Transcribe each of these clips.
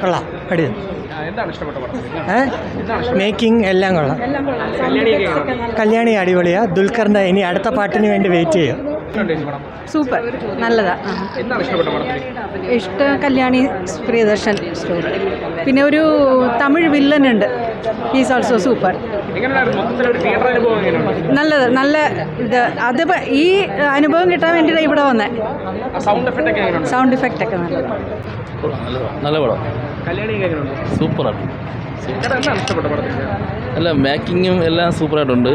കൊള്ളാം, അടി. മേക്കിംഗ് എല്ലാം കൊള്ളാം. കല്യാണി അടിപൊളിയാണ്. ദുൽഖറിൻ്റെ ഇനി അടുത്ത പാട്ടിന് വേണ്ടി വെയിറ്റ് ചെയ്യും. സൂപ്പർ, നല്ലതാ. ഇഷ്ടം കല്യാണി പ്രിയദർശൻ സ്റ്റോറി. പിന്നെ ഒരു തമിഴ് വില്ലൻ ഉണ്ട്, ഹീസ് ഓൾസോ സൂപ്പർ. നല്ലത്, നല്ല ഇത്. അത് ഈ അനുഭവം കിട്ടാൻ വേണ്ടിയിട്ടാണ് ഇവിടെ വന്നത്. സൗണ്ട് എഫക്റ്റ് ഒക്കെ നല്ല പടം. സൂപ്പറാണ്. അല്ല, മേക്കിങ്ങും എല്ലാം സൂപ്പറായിട്ടുണ്ട്.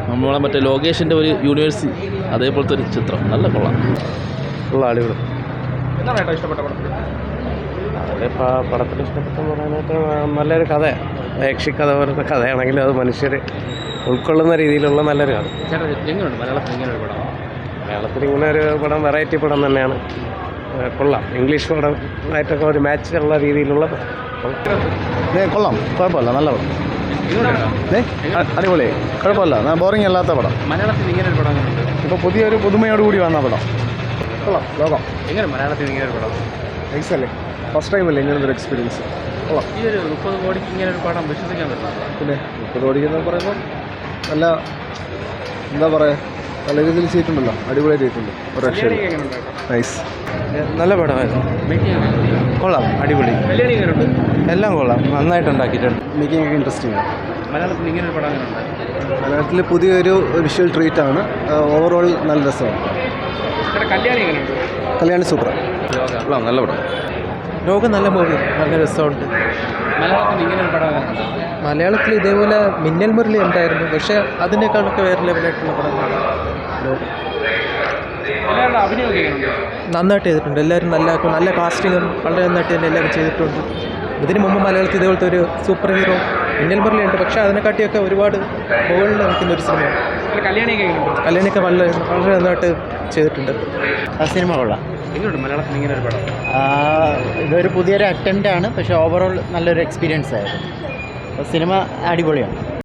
നമ്മളെ മറ്റേ ലോകേഷിൻ്റെ ഒരു യൂണിവേഴ്സ് അതേപോലത്തെ ഒരു ചിത്രം. നല്ല കൊള്ളാം. അടിപൊളി. പടത്തിൽ ഇഷ്ടപ്പെട്ടെന്ന് പറയാനായിട്ട് നല്ലൊരു കഥ, യക്ഷിക്കഥ പോലത്തെ കഥയാണെങ്കിലും അത് മനുഷ്യർ ഉൾക്കൊള്ളുന്ന രീതിയിലുള്ള നല്ലൊരു കഥ. മലയാളത്തിൽ ഇങ്ങനെ ഒരു പടം വെറൈറ്റി പടം തന്നെയാണ്. കൊള്ളാം. ഇംഗ്ലീഷ് പടമായിട്ടൊക്കെ ഒരു മാച്ച് ഉള്ള രീതിയിലുള്ള കൊള്ളാം. കുഴപ്പമില്ല, നല്ല പടം. അടിപൊളി, കുഴപ്പമില്ല. ബോറിംഗ് അല്ലാത്ത പടം. മലയാളത്തിൽ ഇങ്ങനെ ഒരു പടം ഇപ്പോൾ പുതിയൊരു പുതുമയോടുകൂടി വന്ന പടം. കൊള്ളാം. ലോകം എങ്ങനെ മലയാളത്തിൽ ഇങ്ങനെ ഒരു പടം നൈസ് അല്ലേ? ഫസ്റ്റ് ടൈമല്ലേ ഇങ്ങനൊരു എക്സ്പീരിയൻസ്. കൊള്ളാം. ഈ ഒരു 30 കോടിക്ക് ഇങ്ങനെ ഒരു പടം വിശ്വസിക്കാൻ പറ്റില്ല. പിന്നെ 30 കോടിക്കെന്ന് പറയുമ്പോൾ നല്ല, എന്താ പറയുക, നല്ല രീതിയിൽ ചെയ്തിട്ടുണ്ടല്ലോ. അടിപൊളിയായി ചെയ്തിട്ടുണ്ട്. ഒരു രക്ഷയില്ല. നൈസ്, നല്ല പടമായിരുന്നു. കൊള്ളാം, അടിപൊളി. എല്ലാം കൊള്ളാം, നന്നായിട്ട് ഉണ്ടാക്കിയിട്ടുണ്ട്. മേക്കിംഗ് ഒക്കെ ഇൻട്രസ്റ്റിംഗ് ആണ്. മലയാളത്തിൽ ഇങ്ങനെ ഒരു പടം മലയാളത്തിൽ പുതിയൊരു വിഷ്വൽ ട്രീറ്റ് ആണ്. ഓവറോൾ നല്ല രസമാണ്. കല്യാണി സൂപ്പർ. കൊള്ളാം, നല്ല പടം. ലോകം നല്ല മൂവി, നല്ല രസമുണ്ട്. മലയാളത്തിൽ ഇങ്ങനെ ഒരു പടം മലയാളത്തിൽ ഇതേപോലെ മിന്നൽ മുരളി ഉണ്ടായിരുന്നു, പക്ഷേ അതിനേക്കാളൊക്കെ വേറെ ലെവലായിട്ടുള്ള പടങ്ങളാണ് ലോകം. നന്നായിട്ട് ചെയ്തിട്ടുണ്ട്. എല്ലാവരും നല്ല കാസ്റ്റിങ്ങും വളരെ നന്നായിട്ട് തന്നെ എല്ലാവരും ചെയ്തിട്ടുണ്ട്. ഇതിന് മുമ്പ് മലയാളത്തിൽ ഇതേപോലത്തെ ഒരു സൂപ്പർ ഹീറോ മിന്നൽ മുരളി ഉണ്ട്, പക്ഷേ അതിനെക്കാട്ടിയൊക്കെ ഒരുപാട് മുകളിൽ നിൽക്കുന്ന ഒരു സിനിമയാണ്. കല്യാണിയൊക്കെ വളരെ നന്നായിട്ട് ചെയ്തിട്ടുണ്ട്. ആ സിനിമ കൊള്ളാം. മലയാളത്തിൽ ഇങ്ങനെ ഒരു പടം ഇതൊരു പുതിയൊരു അറ്റംപ്റ്റ് ആണ്, പക്ഷേ ഓവറോൾ നല്ലൊരു എക്സ്പീരിയൻസ് ആയിരുന്നു. സിനിമ അടിപൊളിയാണ്.